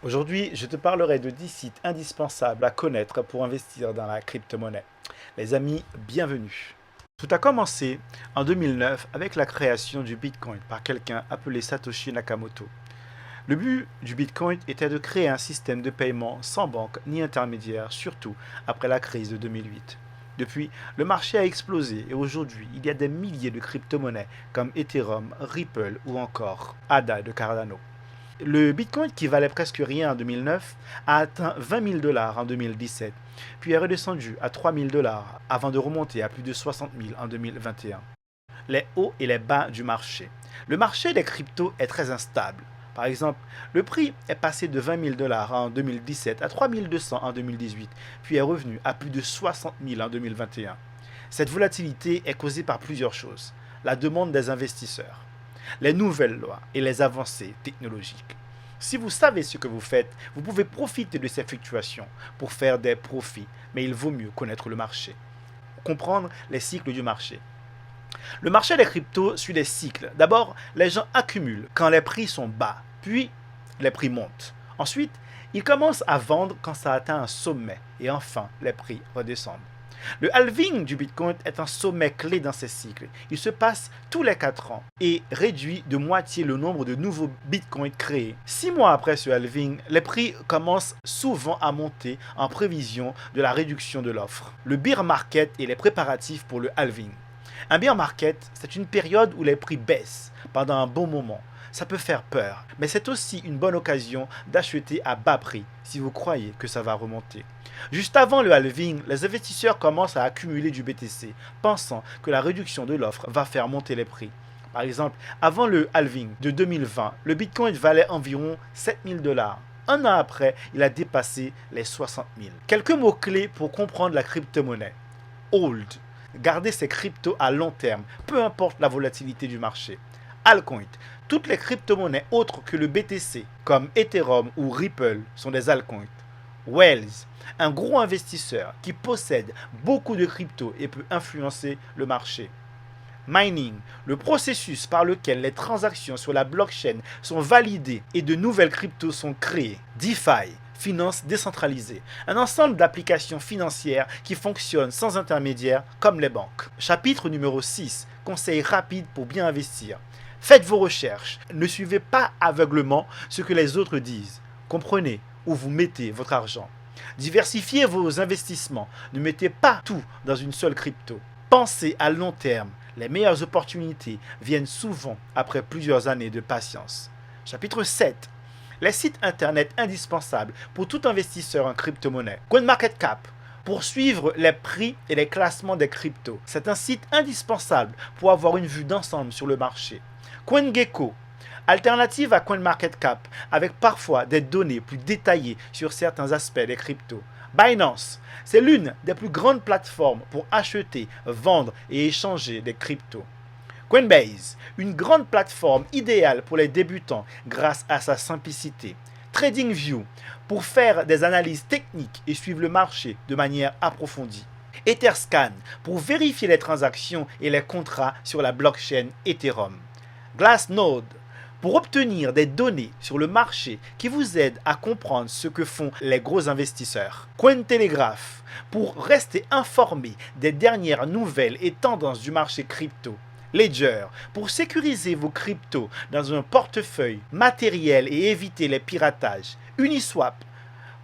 Aujourd'hui, je te parlerai de 10 sites indispensables à connaître pour investir dans la crypto-monnaie. Les amis, bienvenue. Tout a commencé en 2009 avec la création du Bitcoin par quelqu'un appelé Satoshi Nakamoto. Le but du Bitcoin était de créer un système de paiement sans banque ni intermédiaire, surtout après la crise de 2008. Depuis, le marché a explosé et aujourd'hui, il y a des milliers de crypto-monnaies comme Ethereum, Ripple ou encore ADA de Cardano. Le Bitcoin, qui valait presque rien en 2009, a atteint 20 000 dollars en 2017, puis est redescendu à 3 000 dollars avant de remonter à plus de 60 000 en 2021. Les hauts et les bas du marché. Le marché des cryptos est très instable. Par exemple, le prix est passé de 20 000 dollars en 2017 à 3 200 en 2018, puis est revenu à plus de 60 000 en 2021. Cette volatilité est causée par plusieurs choses. La demande des investisseurs, les nouvelles lois et les avancées technologiques. Si vous savez ce que vous faites, vous pouvez profiter de ces fluctuations pour faire des profits, mais il vaut mieux connaître le marché. Comprendre les cycles du marché. Le marché des cryptos suit des cycles. D'abord, les gens accumulent quand les prix sont bas, puis les prix montent. Ensuite, ils commencent à vendre quand ça atteint un sommet, et enfin, les prix redescendent. Le halving du Bitcoin est un sommet clé dans ces cycles. Il se passe tous les 4 ans et réduit de moitié le nombre de nouveaux Bitcoins créés. 6 mois après ce halving, les prix commencent souvent à monter en prévision de la réduction de l'offre. Le bear market et les préparatifs pour le halving. Un bear market, c'est une période où les prix baissent pendant un bon moment. Ça peut faire peur, mais c'est aussi une bonne occasion d'acheter à bas prix si vous croyez que ça va remonter. Juste avant le halving, les investisseurs commencent à accumuler du BTC, pensant que la réduction de l'offre va faire monter les prix. Par exemple, avant le halving de 2020, le Bitcoin valait environ 7 000 dollars. Un an après, il a dépassé les 60 000. Quelques mots-clés pour comprendre la crypto-monnaie. Hold. Gardez ces cryptos à long terme, peu importe la volatilité du marché. Altcoin. Toutes les crypto-monnaies autres que le BTC, comme Ethereum ou Ripple, sont des altcoins. Wells, un gros investisseur qui possède beaucoup de cryptos et peut influencer le marché. Mining, le processus par lequel les transactions sur la blockchain sont validées et de nouvelles cryptos sont créées. DeFi, finance décentralisée, un ensemble d'applications financières qui fonctionnent sans intermédiaire comme les banques. Chapitre numéro 6, conseils rapides pour bien investir. Faites vos recherches, ne suivez pas aveuglement ce que les autres disent. Comprenez où vous mettez votre argent. Diversifiez vos investissements, ne mettez pas tout dans une seule crypto. Pensez à long terme, les meilleures opportunités viennent souvent après plusieurs années de patience. Chapitre 7. Les sites internet indispensables pour tout investisseur en crypto-monnaie. CoinMarketCap, pour suivre les prix et les classements des cryptos. C'est un site indispensable pour avoir une vue d'ensemble sur le marché. CoinGecko, alternative à CoinMarketCap, avec parfois des données plus détaillées sur certains aspects des cryptos. Binance, c'est l'une des plus grandes plateformes pour acheter, vendre et échanger des cryptos. Coinbase, une grande plateforme idéale pour les débutants grâce à sa simplicité. TradingView, pour faire des analyses techniques et suivre le marché de manière approfondie. Etherscan, pour vérifier les transactions et les contrats sur la blockchain Ethereum. Glassnode, pour obtenir des données sur le marché qui vous aident à comprendre ce que font les gros investisseurs. Cointelegraph, pour rester informé des dernières nouvelles et tendances du marché crypto. Ledger, pour sécuriser vos cryptos dans un portefeuille matériel et éviter les piratages. Uniswap,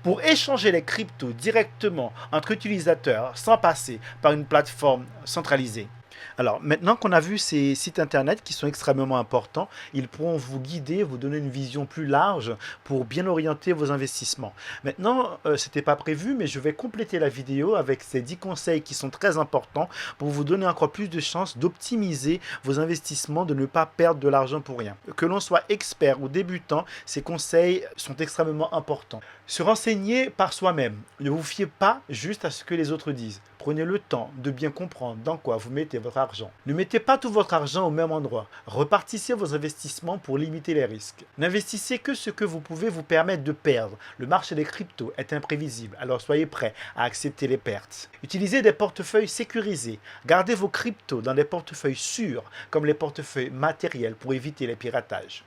pour échanger les cryptos directement entre utilisateurs sans passer par une plateforme centralisée. Alors, maintenant qu'on a vu ces sites internet qui sont extrêmement importants, ils pourront vous guider, vous donner une vision plus large pour bien orienter vos investissements. Maintenant, ce n'était pas prévu, mais je vais compléter la vidéo avec ces 10 conseils qui sont très importants pour vous donner encore plus de chances d'optimiser vos investissements, de ne pas perdre de l'argent pour rien. Que l'on soit expert ou débutant, ces conseils sont extrêmement importants. Se renseigner par soi-même. Ne vous fiez pas juste à ce que les autres disent. Prenez le temps de bien comprendre dans quoi vous mettez votre argent. Ne mettez pas tout votre argent au même endroit. Repartissez vos investissements pour limiter les risques. N'investissez que ce que vous pouvez vous permettre de perdre. Le marché des cryptos est imprévisible, alors soyez prêts à accepter les pertes. Utilisez des portefeuilles sécurisés. Gardez vos cryptos dans des portefeuilles sûrs, comme les portefeuilles matériels pour éviter les piratages.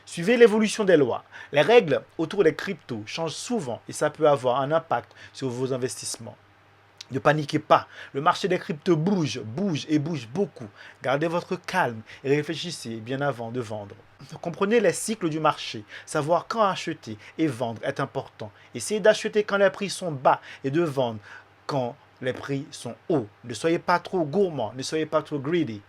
Suivez l'évolution des lois. Les règles autour des cryptos changent souvent et ça peut avoir un impact sur vos investissements. Ne paniquez pas, le marché des cryptos bouge et bouge beaucoup. Gardez votre calme et réfléchissez bien avant de vendre. Comprenez les cycles du marché. Savoir quand acheter et vendre est important. Essayez d'acheter quand les prix sont bas et de vendre quand les prix sont hauts. Ne soyez pas trop gourmand, ne soyez pas trop greedy.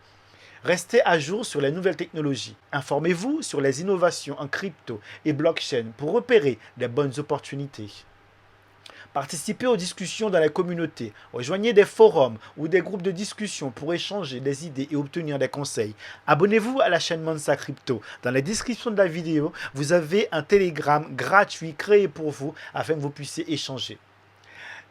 Restez à jour sur les nouvelles technologies. Informez-vous sur les innovations en crypto et blockchain pour repérer les bonnes opportunités. Participez aux discussions dans la communauté. Rejoignez des forums ou des groupes de discussion pour échanger des idées et obtenir des conseils. Abonnez-vous à la chaîne Monsa Crypto. Dans la description de la vidéo, vous avez un Telegram gratuit créé pour vous afin que vous puissiez échanger.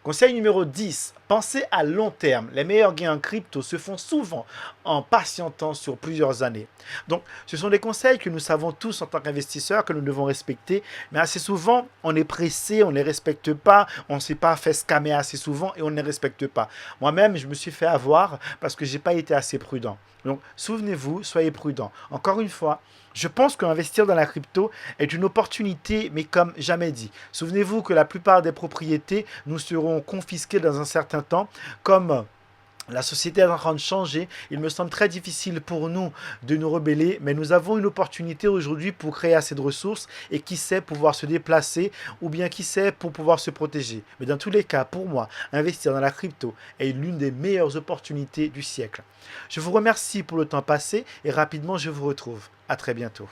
Conseil numéro 10, pensez à long terme. Les meilleurs gains en crypto se font souvent en patientant sur plusieurs années. Donc, ce sont des conseils que nous savons tous en tant qu'investisseurs que nous devons respecter, mais assez souvent, on est pressé, on ne les respecte pas, on ne s'est pas fait scammer assez souvent et on ne les respecte pas. Moi-même, je me suis fait avoir parce que je n'ai pas été assez prudent. Donc, souvenez-vous, soyez prudent. Encore une fois, je pense qu'investir dans la crypto est une opportunité, mais comme jamais dit. Souvenez-vous que la plupart des propriétés nous seront confisquées dans un certain temps, comme la société est en train de changer. Il me semble très difficile pour nous de nous rebeller, mais nous avons une opportunité aujourd'hui pour créer assez de ressources et qui sait pouvoir se déplacer ou bien qui sait pour pouvoir se protéger. Mais dans tous les cas, pour moi, investir dans la crypto est l'une des meilleures opportunités du siècle. Je vous remercie pour le temps passé et rapidement je vous retrouve. À très bientôt.